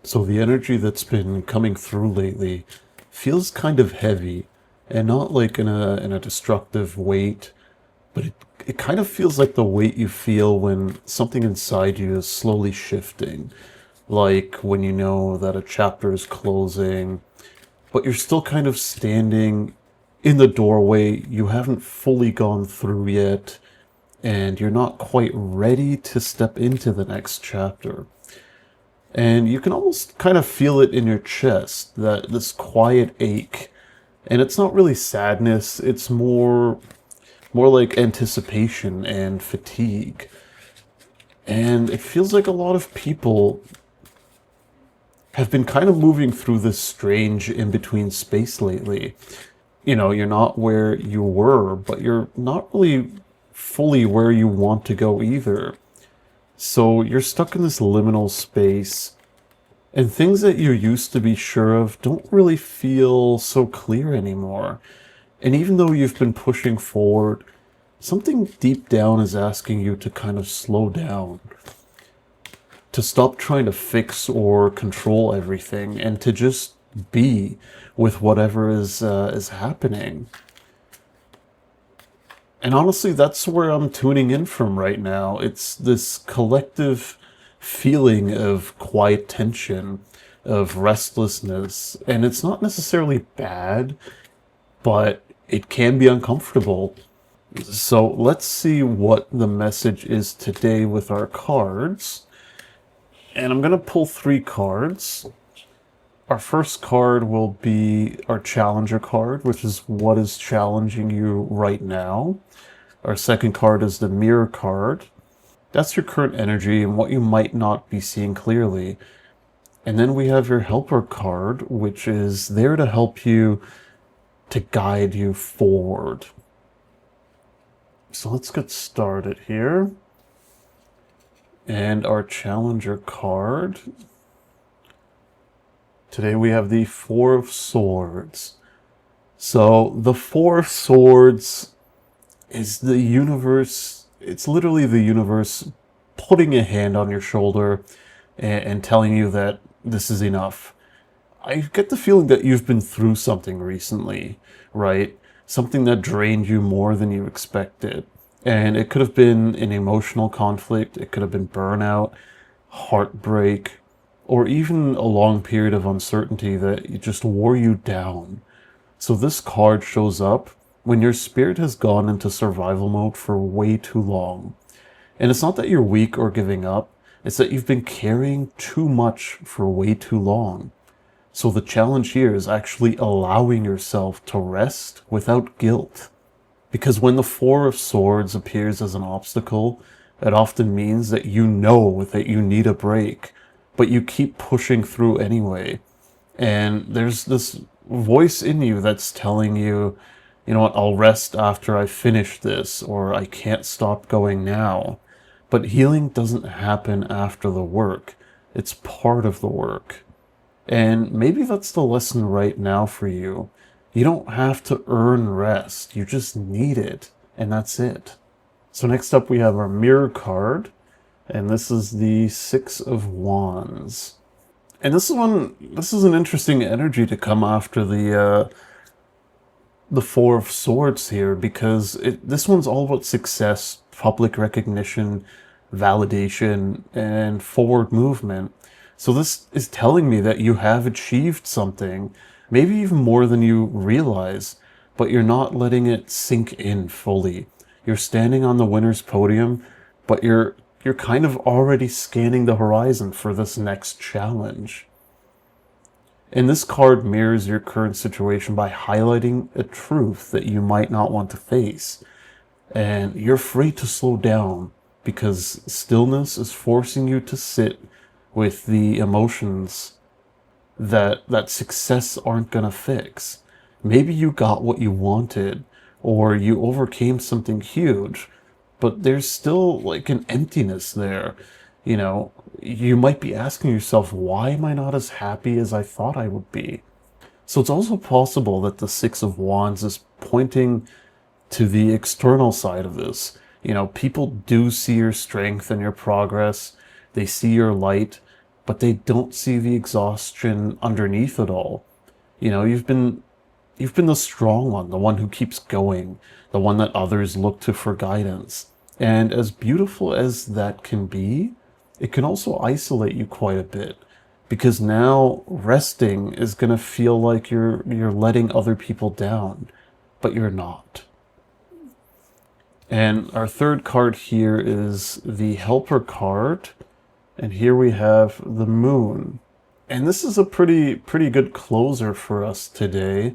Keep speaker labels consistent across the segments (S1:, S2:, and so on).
S1: So the energy that's been coming through lately feels kind of heavy, and not like in a destructive weight, but it kind of feels like the weight you feel when something inside you is slowly shifting. Like when you know that a chapter is closing, but you're still kind of standing in the doorway. You haven't fully gone through yet, and you're not quite ready to step into the next chapter. And you can almost kind of feel it in your chest, that this quiet ache. And it's not really sadness, it's more like anticipation and fatigue. And it feels like a lot of people have been kind of moving through this strange in between space lately. You're not where you were, but you're not really fully where you want to go either. So you're stuck in this liminal space, and things that you used to be sure of don't really feel so clear anymore. And even though you've been pushing forward, something deep down is asking you to kind of slow down, to stop trying to fix or control everything, and to just be with whatever is happening. And honestly, that's where I'm tuning in from right now. It's this collective feeling of quiet tension, of restlessness, and it's not necessarily bad, but it can be uncomfortable. So let's see what the message is today with our cards. And I'm going to pull three cards. Our first card will be our challenger card, which is what is challenging you right now. Our second card is the mirror card. That's your current energy and what you might not be seeing clearly. And then we have your helper card, which is there to help you, to guide you forward. So let's get started here. And our challenger card. Today we have the Four of Swords. So the Four of Swords is the universe, it's literally the universe putting a hand on your shoulder and telling you that this is enough. I get the feeling that you've been through something recently, right? Something that drained you more than you expected. And it could have been an emotional conflict, it could have been burnout, heartbreak, or even a long period of uncertainty that just wore you down. So this card shows up when your spirit has gone into survival mode for way too long. And it's not that you're weak or giving up, it's that you've been carrying too much for way too long. So the challenge here is actually allowing yourself to rest without guilt. Because when the Four of Swords appears as an obstacle, it often means that you know that you need a break, but you keep pushing through anyway. And there's this voice in you that's telling you, you know what, I'll rest after I finish this, or I can't stop going now. But healing doesn't happen after the work, it's part of the work. And maybe that's the lesson right now for you. You don't have to earn rest, you just need it, and that's it. So next up we have our mirror card, and this is the Six of Wands. And this is an interesting energy to come after the Four of Swords here, because this one's all about success, public recognition, validation, and forward movement. So this is telling me that you have achieved something, maybe even more than you realize, but you're not letting it sink in fully. You're standing on the winner's podium, but you're kind of already scanning the horizon for this next challenge. And this card mirrors your current situation by highlighting a truth that you might not want to face. And you're free to slow down because stillness is forcing you to sit with the emotions that success aren't gonna fix. Maybe you got what you wanted, or you overcame something huge, but there's still like an emptiness there. You might be asking yourself, why am I not as happy as I thought I would be? So it's also possible that the Six of Wands is pointing to the external side of this. People do see your strength and your progress, they see your light, but they don't see the exhaustion underneath it all. You know, you've been the strong one, the one who keeps going, the one that others look to for guidance. And as beautiful as that can be, it can also isolate you quite a bit, because now resting is going to feel like you're letting other people down, but you're not. And our third card here is the Helper card, and here we have the Moon. And this is a pretty good closer for us today,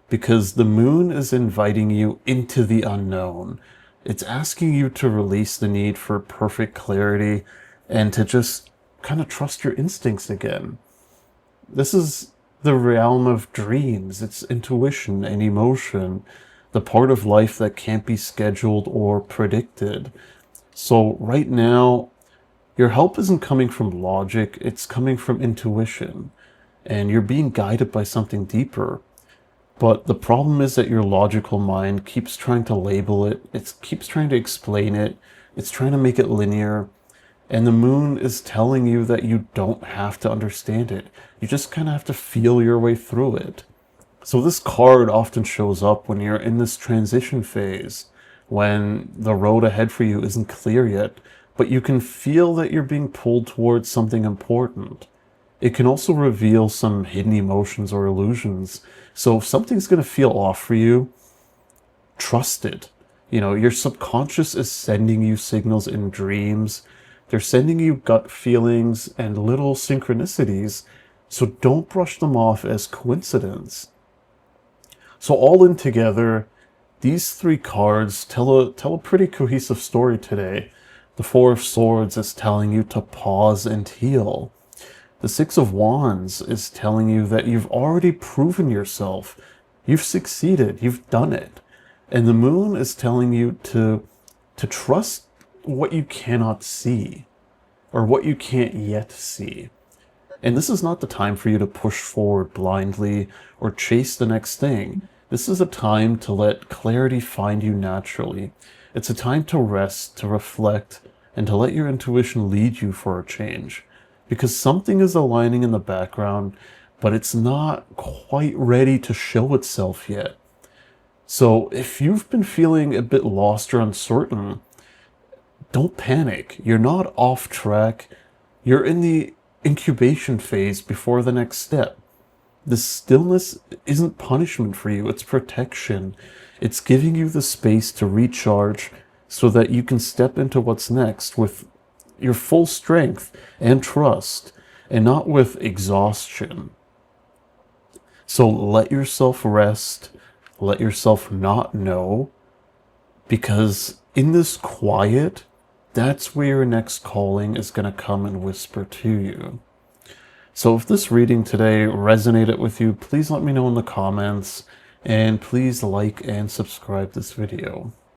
S1: because the Moon is inviting you into the unknown. It's asking you to release the need for perfect clarity and to just kind of trust your instincts again. This is the realm of dreams, it's intuition and emotion, the part of life that can't be scheduled or predicted. So right now, your help isn't coming from logic, it's coming from intuition, and you're being guided by something deeper. But the problem is that your logical mind keeps trying to label it, it keeps trying to explain it, it's trying to make it linear, and the Moon is telling you that you don't have to understand it. You just kind of have to feel your way through it. So this card often shows up when you're in this transition phase, when the road ahead for you isn't clear yet, but you can feel that you're being pulled towards something important. It can also reveal some hidden emotions or illusions. So if something's going to feel off for you, trust it. You know, your subconscious is sending you signals in dreams. They're sending you gut feelings and little synchronicities. So don't brush them off as coincidence. So all in together, these three cards tell a pretty cohesive story today. The Four of Swords is telling you to pause and heal. The Six of Wands is telling you that you've already proven yourself. You've succeeded. You've done it. And the Moon is telling you to trust what you cannot see, or what you can't yet see. And this is not the time for you to push forward blindly or chase the next thing. This is a time to let clarity find you naturally. It's a time to rest, to reflect, and to let your intuition lead you for a change. Because something is aligning in the background, but it's not quite ready to show itself yet. So if you've been feeling a bit lost or uncertain, don't panic. You're not off track. You're in the incubation phase before the next step. The stillness isn't punishment for you, it's protection. It's giving you the space to recharge so that you can step into what's next with your full strength and trust, and not with exhaustion. So let yourself rest, let yourself not know, because in this quiet, that's where your next calling is going to come and whisper to you. So if this reading today resonated with you, please let me know in the comments, and please like and subscribe this video.